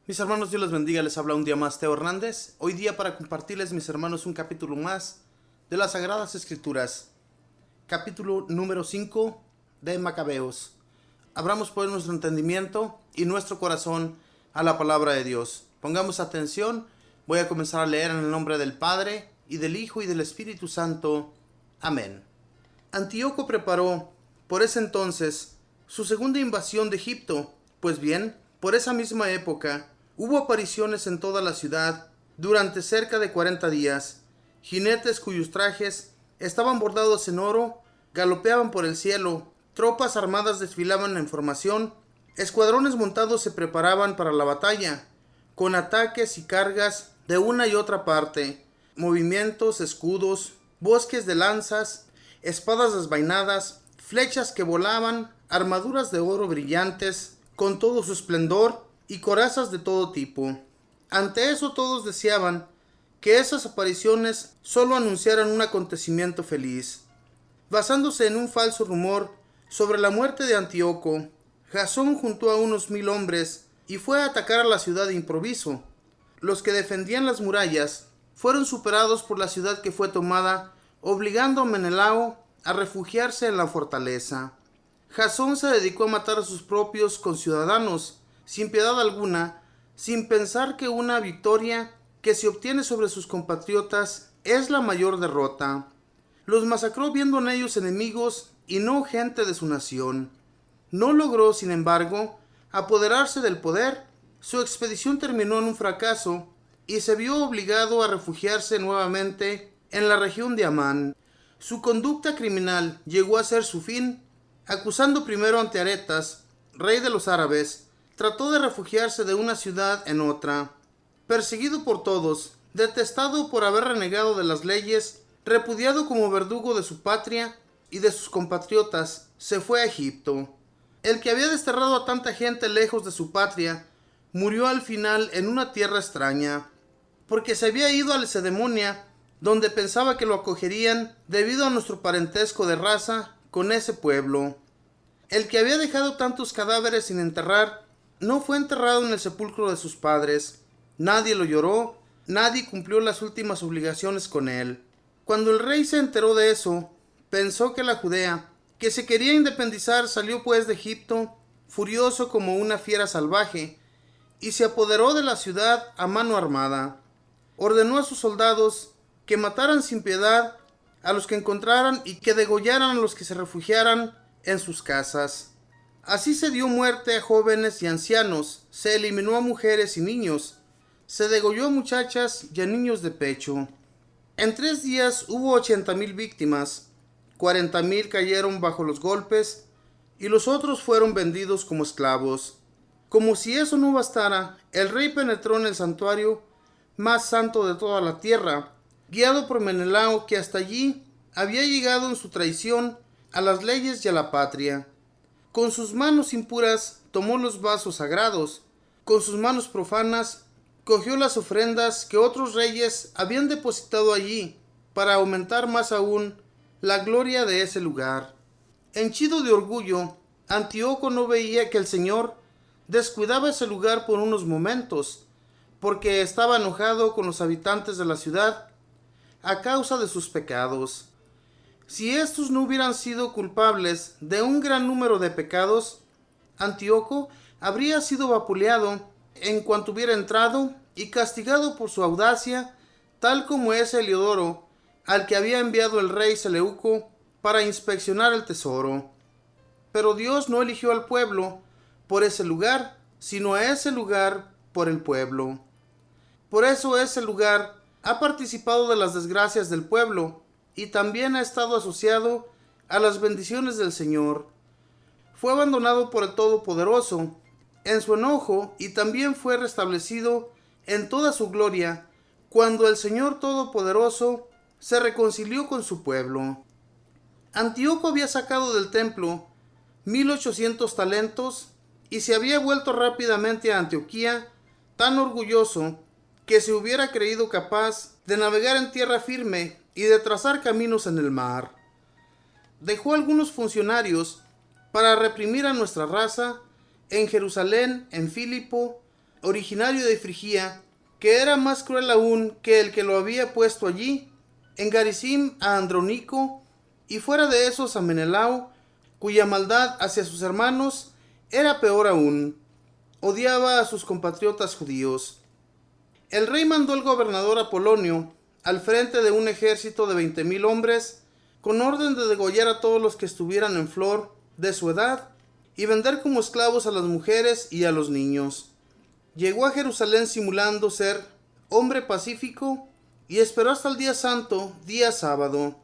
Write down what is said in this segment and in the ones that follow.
Mis hermanos, Dios les bendiga, les habla un día más Teo Hernández. Hoy día para compartirles, mis hermanos, un capítulo más de las Sagradas Escrituras. Capítulo número 5 de Macabeos. Abramos pues nuestro entendimiento y nuestro corazón a la palabra de Dios. Pongamos atención, voy a comenzar a leer en el nombre del Padre, y del Hijo, y del Espíritu Santo. Amén. Antíoco preparó, por ese entonces, su segunda invasión de Egipto. Pues bien, por esa misma época, hubo apariciones en toda la ciudad durante cerca de 40 días. Jinetes cuyos trajes estaban bordados en oro galopeaban por el cielo, tropas armadas desfilaban en formación, escuadrones montados se preparaban para la batalla, con ataques y cargas de una y otra parte, movimientos, escudos, bosques de lanzas, espadas desvainadas, flechas que volaban, armaduras de oro brillantes, con todo su esplendor, y corazas de todo tipo. Ante eso todos deseaban que esas apariciones solo anunciaran un acontecimiento feliz. Basándose en un falso rumor sobre la muerte de Antíoco, Jasón juntó a unos 1000 hombres y fue a atacar a la ciudad de improviso. Los que defendían las murallas fueron superados por la ciudad que fue tomada, obligando a Menelao a refugiarse en la fortaleza. Jasón se dedicó a matar a sus propios conciudadanos, sin piedad alguna, sin pensar que una victoria que se obtiene sobre sus compatriotas es la mayor derrota. Los masacró viendo en ellos enemigos y no gente de su nación. No logró, sin embargo, apoderarse del poder. Su expedición terminó en un fracaso y se vio obligado a refugiarse nuevamente en la región de Amán. Su conducta criminal llegó a ser su fin. Acusando primero ante Aretas, rey de los árabes, trató de refugiarse de una ciudad en otra. Perseguido por todos, detestado por haber renegado de las leyes, repudiado como verdugo de su patria y de sus compatriotas, se fue a Egipto. El que había desterrado a tanta gente lejos de su patria, murió al final en una tierra extraña, porque se había ido a Lacedemonia, donde pensaba que lo acogerían debido a nuestro parentesco de raza con ese pueblo. El que había dejado tantos cadáveres sin enterrar, no fue enterrado en el sepulcro de sus padres. Nadie lo lloró, nadie cumplió las últimas obligaciones con él. Cuando el rey se enteró de eso, pensó que la Judea, que se quería independizar, salió pues de Egipto, furioso como una fiera salvaje, y se apoderó de la ciudad a mano armada. Ordenó a sus soldados que mataran sin piedad a los que encontraran y que degollaran a los que se refugiaran en sus casas. Así se dio muerte a jóvenes y ancianos, se eliminó a mujeres y niños, se degolló a muchachas y a niños de pecho. En 3 días hubo 80,000 víctimas, 40,000 cayeron bajo los golpes y los otros fueron vendidos como esclavos. Como si eso no bastara, el rey penetró en el santuario más santo de toda la tierra, guiado por Menelao, que hasta allí había llegado en su traición a las leyes y a la patria. Con sus manos impuras tomó los vasos sagrados, con sus manos profanas cogió las ofrendas que otros reyes habían depositado allí, para aumentar más aún la gloria de ese lugar. Henchido de orgullo, Antíoco no veía que el Señor descuidaba ese lugar por unos momentos, porque estaba enojado con los habitantes de la ciudad a causa de sus pecados. Si estos no hubieran sido culpables de un gran número de pecados, Antíoco habría sido vapuleado en cuanto hubiera entrado y castigado por su audacia, tal como es Heliodoro, al que había enviado el rey Seleuco para inspeccionar el tesoro. Pero Dios no eligió al pueblo por ese lugar, sino a ese lugar por el pueblo. Por eso ese lugar ha participado de las desgracias del pueblo y también ha estado asociado a las bendiciones del Señor. Fue abandonado por el Todopoderoso en su enojo y también fue restablecido en toda su gloria cuando el Señor Todopoderoso se reconcilió con su pueblo. Antíoco había sacado del templo 1800 talentos y se había vuelto rápidamente a Antioquía, tan orgulloso que se hubiera creído capaz de navegar en tierra firme y de trazar caminos en el mar. Dejó algunos funcionarios para reprimir a nuestra raza en Jerusalén, en Filipo, originario de Frigia, que era más cruel aún que el que lo había puesto allí, en Garisim a Andrónico, y fuera de esos a Menelao, cuya maldad hacia sus hermanos era peor aún. Odiaba a sus compatriotas judíos. El rey mandó al gobernador Apolonio al frente de un ejército de 20,000 hombres, con orden de degollar a todos los que estuvieran en flor de su edad y vender como esclavos a las mujeres y a los niños. Llegó a Jerusalén simulando ser hombre pacífico y esperó hasta el día santo, día sábado.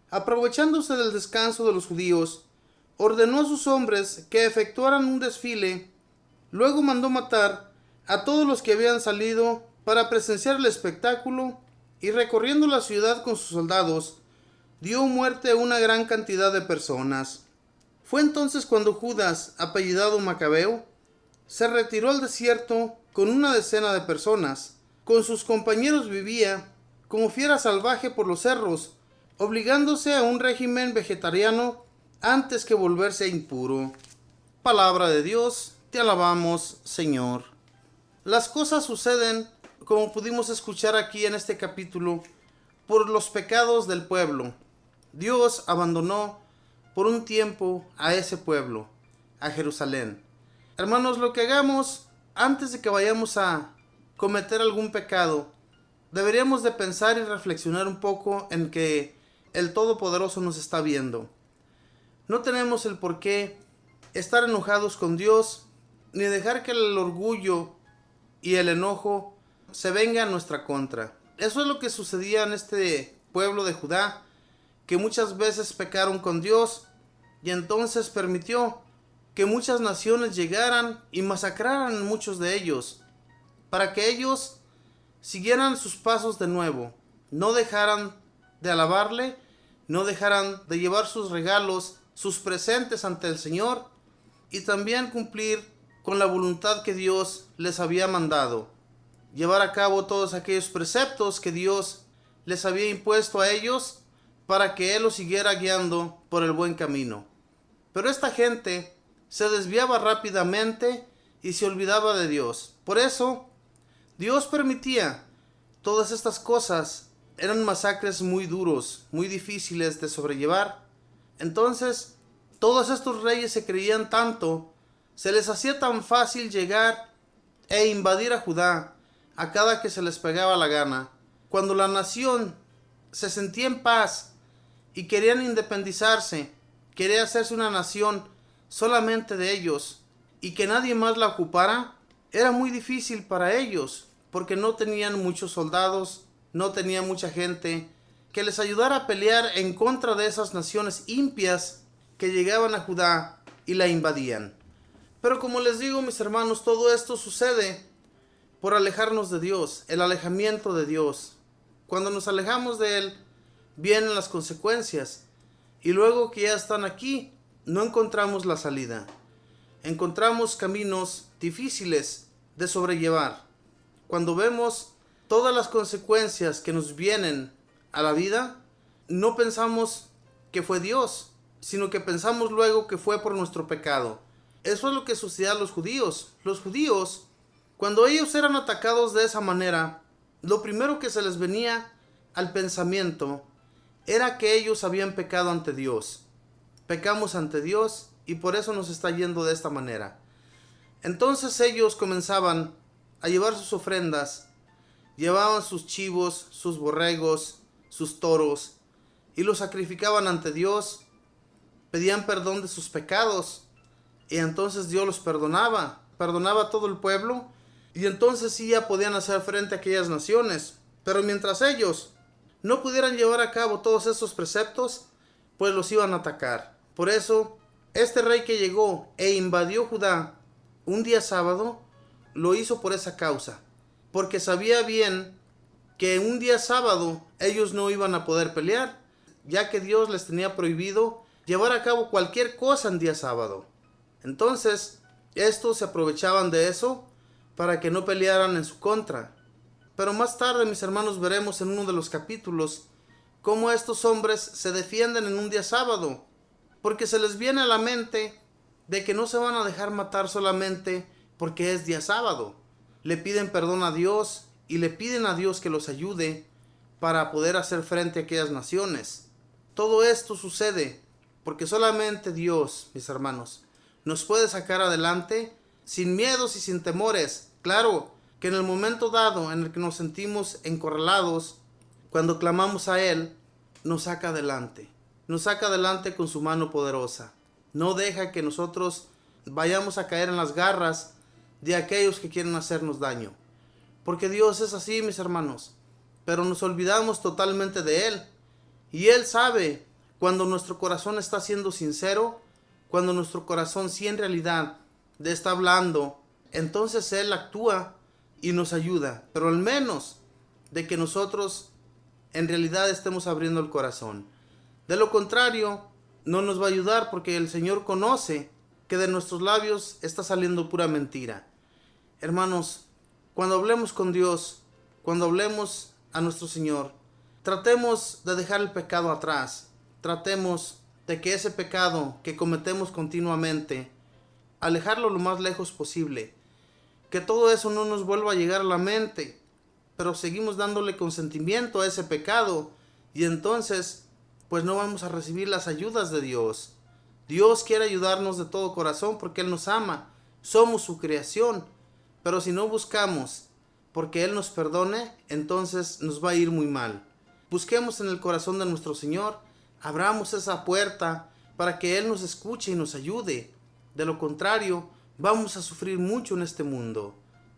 Aprovechándose del descanso de los judíos, ordenó a sus hombres que efectuaran un desfile. Luego mandó matar a todos los que habían salido para presenciar el espectáculo, y recorriendo la ciudad con sus soldados, dio muerte a una gran cantidad de personas. Fue entonces cuando Judas, apellidado Macabeo, se retiró al desierto con una decena de personas. Con sus compañeros vivía como fiera salvaje por los cerros, obligándose a un régimen vegetariano antes que volverse impuro. Palabra de Dios, te alabamos, Señor. Las cosas suceden, como pudimos escuchar aquí en este capítulo, por los pecados del pueblo. Dios abandonó por un tiempo a ese pueblo, a Jerusalén. Hermanos, lo que hagamos antes de que vayamos a cometer algún pecado, deberíamos de pensar y reflexionar un poco en que el Todopoderoso nos está viendo. No tenemos el por qué estar enojados con Dios, ni dejar que el orgullo y el enojo se venga en nuestra contra. Eso es lo que sucedía en este pueblo de Judá, que muchas veces pecaron con Dios, y entonces permitió que muchas naciones llegaran y masacraran a muchos de ellos, para que ellos siguieran sus pasos de nuevo, no dejaran de alabarle, no dejaran de llevar sus regalos, sus presentes ante el Señor, y también cumplir con la voluntad que Dios les había mandado, llevar a cabo todos aquellos preceptos que Dios les había impuesto a ellos para que Él los siguiera guiando por el buen camino. Pero esta gente se desviaba rápidamente y se olvidaba de Dios. Por eso, Dios permitía todas estas cosas. Eran masacres muy duros, muy difíciles de sobrellevar. Entonces, todos estos reyes se creían tanto, se les hacía tan fácil llegar e invadir a Judá a cada que se les pegaba la gana. Cuando la nación se sentía en paz y querían independizarse, quería hacerse una nación solamente de ellos y que nadie más la ocupara, era muy difícil para ellos, porque no tenían muchos soldados, no tenían mucha gente que les ayudara a pelear en contra de esas naciones impias que llegaban a Judá y la invadían. Pero como les digo, mis hermanos, todo esto sucede por alejarnos de Dios, el alejamiento de Dios. Cuando nos alejamos de Él, vienen las consecuencias, y luego que ya están aquí, no encontramos la salida. Encontramos caminos difíciles de sobrellevar. Cuando vemos todas las consecuencias que nos vienen a la vida, no pensamos que fue Dios, sino que pensamos luego que fue por nuestro pecado. Eso es lo que sucedía a los judíos. Los judíos, cuando ellos eran atacados de esa manera, lo primero que se les venía al pensamiento era que ellos habían pecado ante Dios. Pecamos ante Dios y por eso nos está yendo de esta manera. Entonces ellos comenzaban a llevar sus ofrendas, llevaban sus chivos, sus borregos, sus toros, y los sacrificaban ante Dios, pedían perdón de sus pecados, y entonces Dios los perdonaba a todo el pueblo, y entonces sí ya podían hacer frente a aquellas naciones. Pero mientras ellos no pudieran llevar a cabo todos esos preceptos, pues los iban a atacar. Por eso, este rey que llegó e invadió Judá un día sábado, lo hizo por esa causa, porque sabía bien que un día sábado ellos no iban a poder pelear, ya que Dios les tenía prohibido llevar a cabo cualquier cosa en día sábado. Entonces, estos se aprovechaban de eso para que no pelearan en su contra. Pero más tarde, mis hermanos, veremos en uno de los capítulos cómo estos hombres se defienden en un día sábado, porque se les viene a la mente de que no se van a dejar matar solamente porque es día sábado, le piden perdón a Dios y le piden a Dios que los ayude para poder hacer frente a aquellas naciones. Todo esto sucede porque solamente Dios, mis hermanos, nos puede sacar adelante sin miedos y sin temores. Claro que en el momento dado en el que nos sentimos encorralados, cuando clamamos a Él, nos saca adelante. Nos saca adelante con su mano poderosa. No deja que nosotros vayamos a caer en las garras de aquellos que quieren hacernos daño. Porque Dios es así, mis hermanos. Pero nos olvidamos totalmente de Él. Y Él sabe cuando nuestro corazón está siendo sincero, cuando nuestro corazón sí en realidad le está hablando. Entonces Él actúa y nos ayuda. Pero al menos de que nosotros en realidad estemos abriendo el corazón. De lo contrario, no nos va a ayudar porque el Señor conoce que de nuestros labios está saliendo pura mentira. Hermanos, cuando hablemos con Dios, cuando hablemos a nuestro Señor, tratemos de dejar el pecado atrás. Tratemos de que ese pecado que cometemos continuamente, alejarlo lo más lejos posible. Que todo eso no nos vuelva a llegar a la mente, pero seguimos dándole consentimiento a ese pecado y entonces pues no vamos a recibir las ayudas de Dios. Dios quiere ayudarnos de todo corazón porque Él nos ama. Somos su creación. Pero si no buscamos porque Él nos perdone, entonces nos va a ir muy mal. Busquemos en el corazón de nuestro Señor. Abramos esa puerta para que Él nos escuche y nos ayude. De lo contrario, vamos a sufrir mucho en este mundo.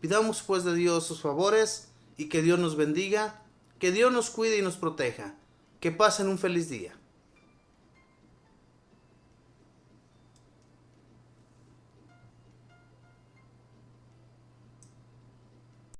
Pidamos pues de Dios sus favores y que Dios nos bendiga, que Dios nos cuide y nos proteja. Que pasen un feliz día.